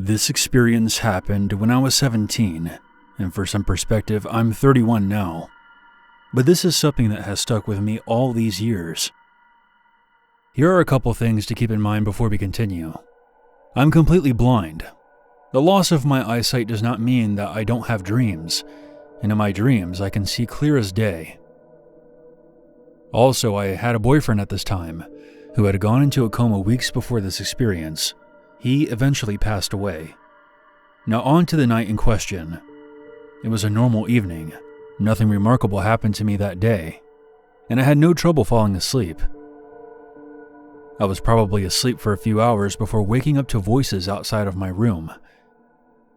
This experience happened when I was 17, and for some perspective, I'm 31 now. But this is something that has stuck with me all these years. Here are a couple things to keep in mind before we continue. I'm completely blind. The loss of my eyesight does not mean that I don't have dreams, and in my dreams I can see clear as day. Also, I had a boyfriend at this time who had gone into a coma weeks before this experience. He eventually passed away. Now on to the night in question. It was a normal evening. Nothing remarkable happened to me that day, and I had no trouble falling asleep. I was probably asleep for a few hours before waking up to voices outside of my room.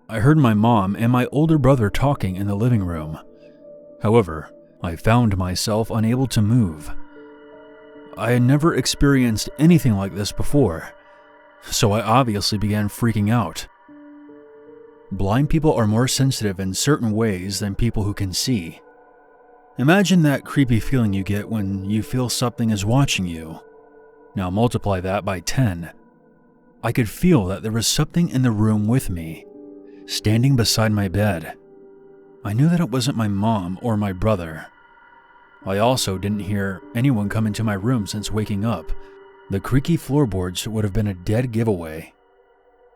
I heard my mom and my older brother talking in the living room. However, I found myself unable to move. I had never experienced anything like this before, so I obviously began freaking out. Blind people are more sensitive in certain ways than people who can see. Imagine that creepy feeling you get when you feel something is watching you. Now multiply that by 10. I could feel that there was something in the room with me, standing beside my bed. I knew that it wasn't my mom or my brother. I also didn't hear anyone come into my room since waking up. The creaky floorboards would have been a dead giveaway.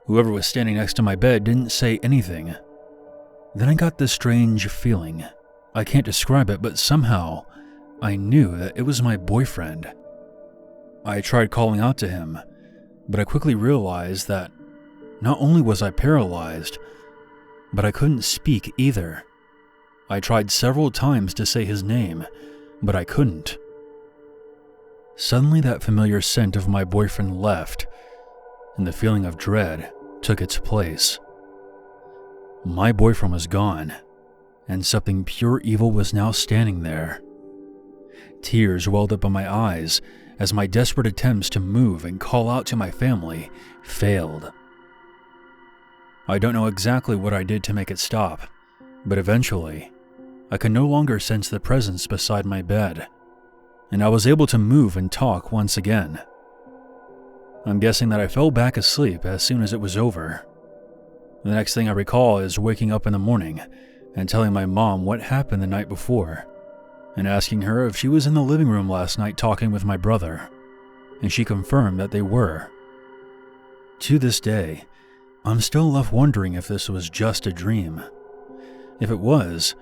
Whoever was standing next to my bed didn't say anything. Then I got this strange feeling. I can't describe it, but somehow I knew that it was my boyfriend. I tried calling out to him, but I quickly realized that not only was I paralyzed, but I couldn't speak either. I tried several times to say his name, but I couldn't. Suddenly that familiar scent of my boyfriend left, and the feeling of dread took its place. My boyfriend was gone, and something pure evil was now standing there. Tears welled up in my eyes as my desperate attempts to move and call out to my family failed. I don't know exactly what I did to make it stop, but eventually, I could no longer sense the presence beside my bed, and I was able to move and talk once again. I'm guessing that I fell back asleep as soon as it was over. The next thing I recall is waking up in the morning and telling my mom what happened the night before, and asking her if she was in the living room last night talking with my brother, and she confirmed that they were. To this day, I'm still left wondering if this was just a dream. If it was,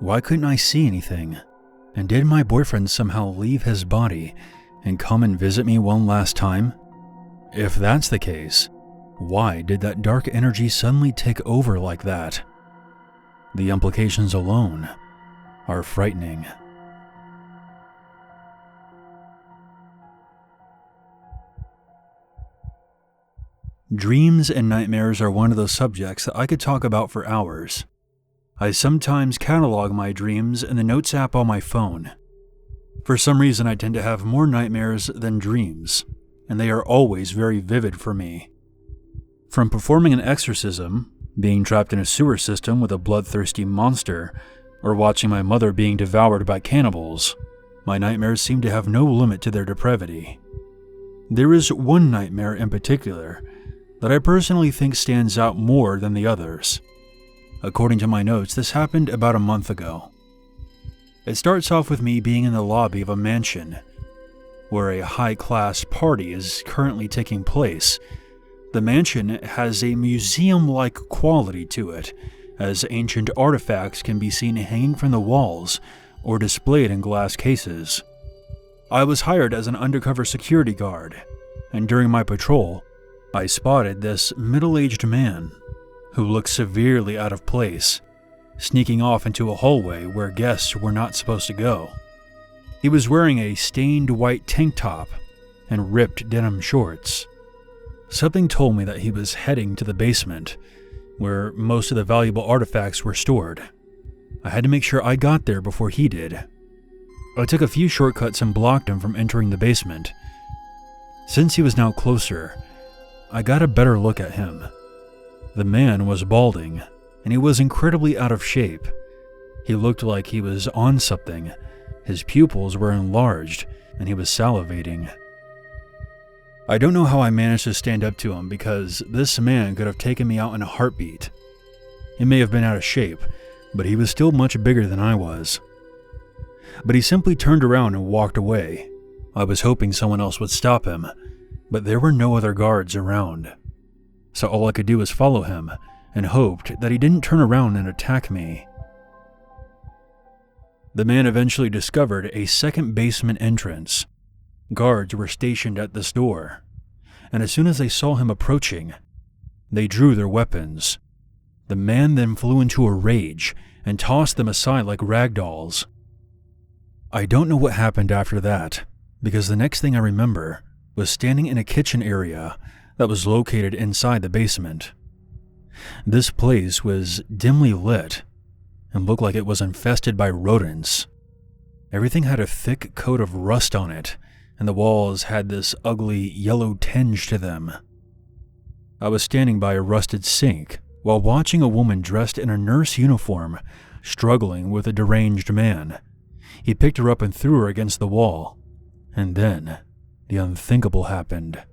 why couldn't I see anything? And did my boyfriend somehow leave his body and come and visit me one last time? If that's the case, why did that dark energy suddenly take over like that? The implications alone are frightening. Dreams and nightmares are one of those subjects that I could talk about for hours. I sometimes catalog my dreams in the Notes app on my phone. For some reason, I tend to have more nightmares than dreams, and they are always very vivid for me. From performing an exorcism, being trapped in a sewer system with a bloodthirsty monster, or watching my mother being devoured by cannibals, my nightmares seem to have no limit to their depravity. There is one nightmare in particular that I personally think stands out more than the others. According to my notes, this happened about a month ago. It starts off with me being in the lobby of a mansion, where a high-class party is currently taking place. The mansion has a museum-like quality to it, as ancient artifacts can be seen hanging from the walls or displayed in glass cases. I was hired as an undercover security guard, and during my patrol, I spotted this middle-aged man who looked severely out of place, sneaking off into a hallway where guests were not supposed to go. He was wearing a stained white tank top and ripped denim shorts. Something told me that he was heading to the basement, where most of the valuable artifacts were stored. I had to make sure I got there before he did. I took a few shortcuts and blocked him from entering the basement. Since he was now closer, I got a better look at him. The man was balding, and he was incredibly out of shape. He looked like he was on something. His pupils were enlarged, and he was salivating. I don't know how I managed to stand up to him because this man could have taken me out in a heartbeat. He may have been out of shape, but he was still much bigger than I was. But he simply turned around and walked away. I was hoping someone else would stop him, but there were no other guards around. So all I could do was follow him and hoped that he didn't turn around and attack me. The man eventually discovered a second basement entrance. Guards were stationed at this door, and as soon as they saw him approaching, they drew their weapons. The man then flew into a rage and tossed them aside like rag dolls. I don't know what happened after that, because the next thing I remember was standing in a kitchen area that was located inside the basement. This place was dimly lit and looked like it was infested by rodents. Everything had a thick coat of rust on it, and the walls had this ugly yellow tinge to them. I was standing by a rusted sink while watching a woman dressed in a nurse uniform struggling with a deranged man. He picked her up and threw her against the wall, and then the unthinkable happened.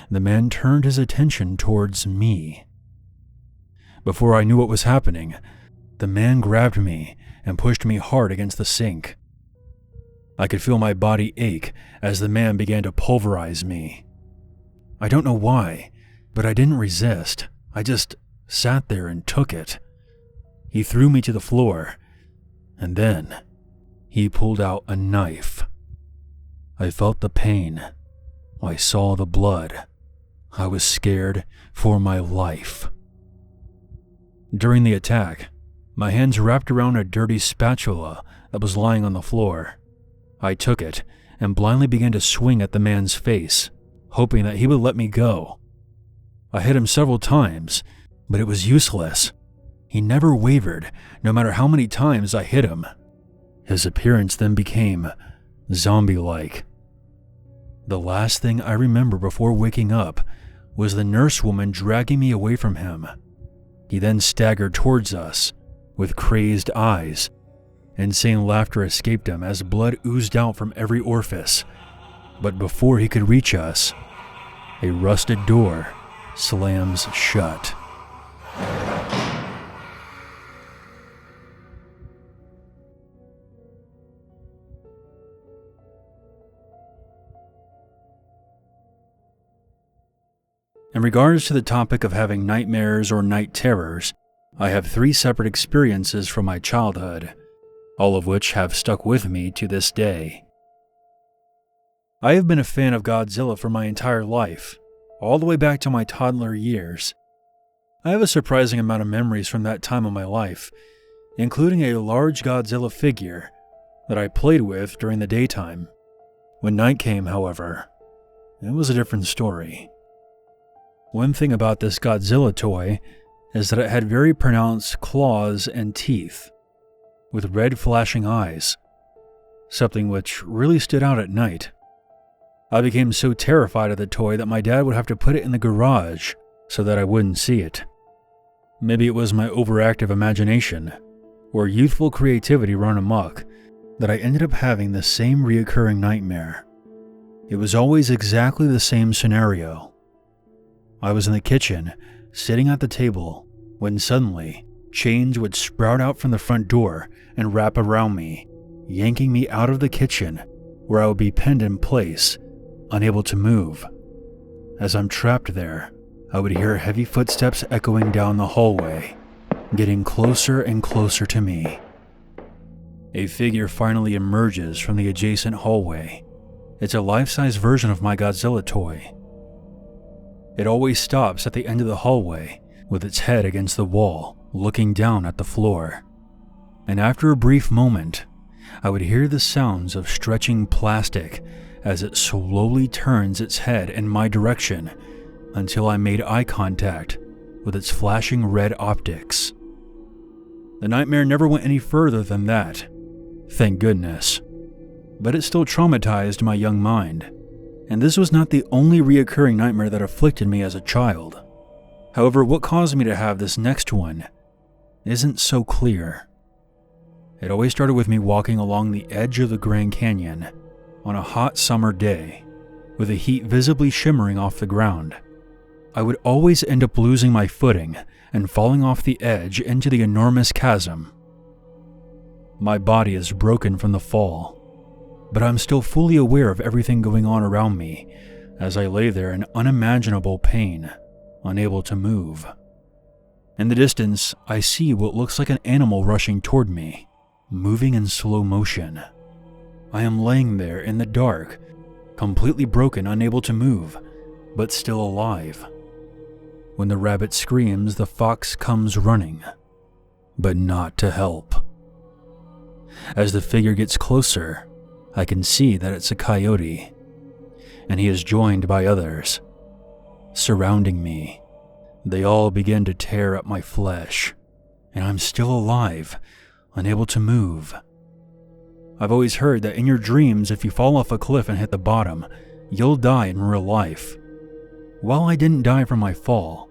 The man turned his attention towards me. Before I knew what was happening, the man grabbed me and pushed me hard against the sink. I could feel my body ache as the man began to pulverize me. I don't know why, but I didn't resist. I just sat there and took it. He threw me to the floor, and then he pulled out a knife. I felt the pain. I saw the blood. I was scared for my life. During the attack, my hands wrapped around a dirty spatula that was lying on the floor. I took it and blindly began to swing at the man's face, hoping that he would let me go. I hit him several times, but it was useless. He never wavered, no matter how many times I hit him. His appearance then became zombie-like. The last thing I remember before waking up was the nurse woman dragging me away from him. He then staggered towards us with crazed eyes. Insane laughter escaped him as blood oozed out from every orifice. But before he could reach us, a rusted door slams shut. In regards to the topic of having nightmares or night terrors, I have 3 separate experiences from my childhood, all of which have stuck with me to this day. I have been a fan of Godzilla for my entire life, all the way back to my toddler years. I have a surprising amount of memories from that time of my life, including a large Godzilla figure that I played with during the daytime. When night came, however, it was a different story. One thing about this Godzilla toy is that it had very pronounced claws and teeth, with red flashing eyes, something which really stood out at night. I became so terrified of the toy that my dad would have to put it in the garage so that I wouldn't see it. Maybe it was my overactive imagination, or youthful creativity run amok, that I ended up having the same reoccurring nightmare. It was always exactly the same scenario. I was in the kitchen, sitting at the table, when suddenly, chains would sprout out from the front door and wrap around me, yanking me out of the kitchen, where I would be pinned in place, unable to move. As I'm trapped there, I would hear heavy footsteps echoing down the hallway, getting closer and closer to me. A figure finally emerges from the adjacent hallway. It's a life-size version of my Godzilla toy. It always stops at the end of the hallway, with its head against the wall, looking down at the floor. And after a brief moment, I would hear the sounds of stretching plastic as it slowly turns its head in my direction until I made eye contact with its flashing red optics. The nightmare never went any further than that, thank goodness. But it still traumatized my young mind. And this was not the only reoccurring nightmare that afflicted me as a child. However, what caused me to have this next one isn't so clear. It always started with me walking along the edge of the Grand Canyon on a hot summer day. with the heat visibly shimmering off the ground. I would always end up losing my footing and falling off the edge into the enormous chasm. My body is broken from the fall, but I'm still fully aware of everything going on around me as I lay there in unimaginable pain, unable to move. In the distance, I see what looks like an animal rushing toward me, moving in slow motion. I am laying there in the dark, completely broken, unable to move, but still alive. When the rabbit screams, the fox comes running, but not to help. As the figure gets closer, I can see that it's a coyote, and he is joined by others. Surrounding me, they all begin to tear up my flesh, and I'm still alive, unable to move. I've always heard that in your dreams, if you fall off a cliff and hit the bottom, you'll die in real life. While I didn't die from my fall,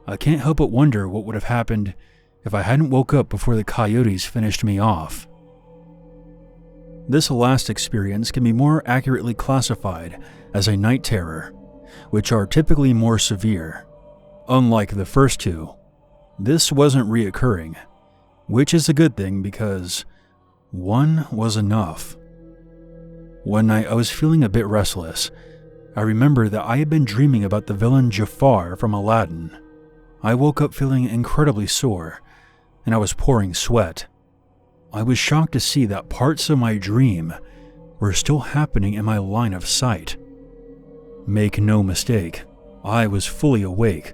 I can't help but wonder what would have happened if I hadn't woke up before the coyotes finished me off. This last experience can be more accurately classified as a night terror, which are typically more severe. Unlike the first two, this wasn't reoccurring, which is a good thing because one was enough. One night I was feeling a bit restless. I remember that I had been dreaming about the villain Jafar from Aladdin. I woke up feeling incredibly sore, and I was pouring sweat. I was shocked to see that parts of my dream were still happening in my line of sight. Make no mistake, I was fully awake,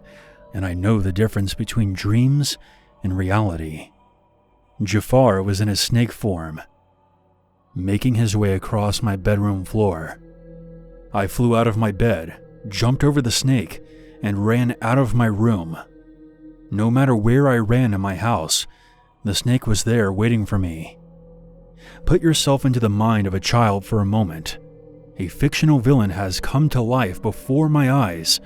and I know the difference between dreams and reality. Jafar was in his snake form, making his way across my bedroom floor. I flew out of my bed, jumped over the snake, and ran out of my room. No matter where I ran in my house, the snake was there waiting for me. Put yourself into the mind of a child for a moment. A fictional villain has come to life before my eyes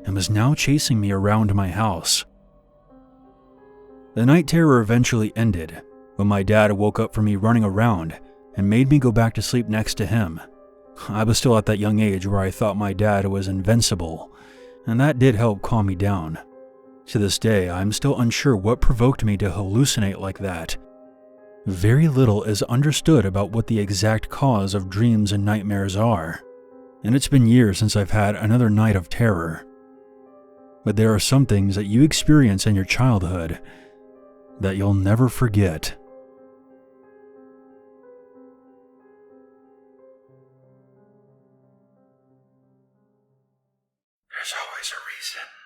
and was now chasing me around my house. The night terror eventually ended when my dad woke up from me running around and made me go back to sleep next to him. I was still at that young age where I thought my dad was invincible, and that did help calm me down. To this day, I'm still unsure what provoked me to hallucinate like that. Very little is understood about what the exact cause of dreams and nightmares are, and it's been years since I've had another night of terror. But there are some things that you experience in your childhood that you'll never forget. There's always a reason.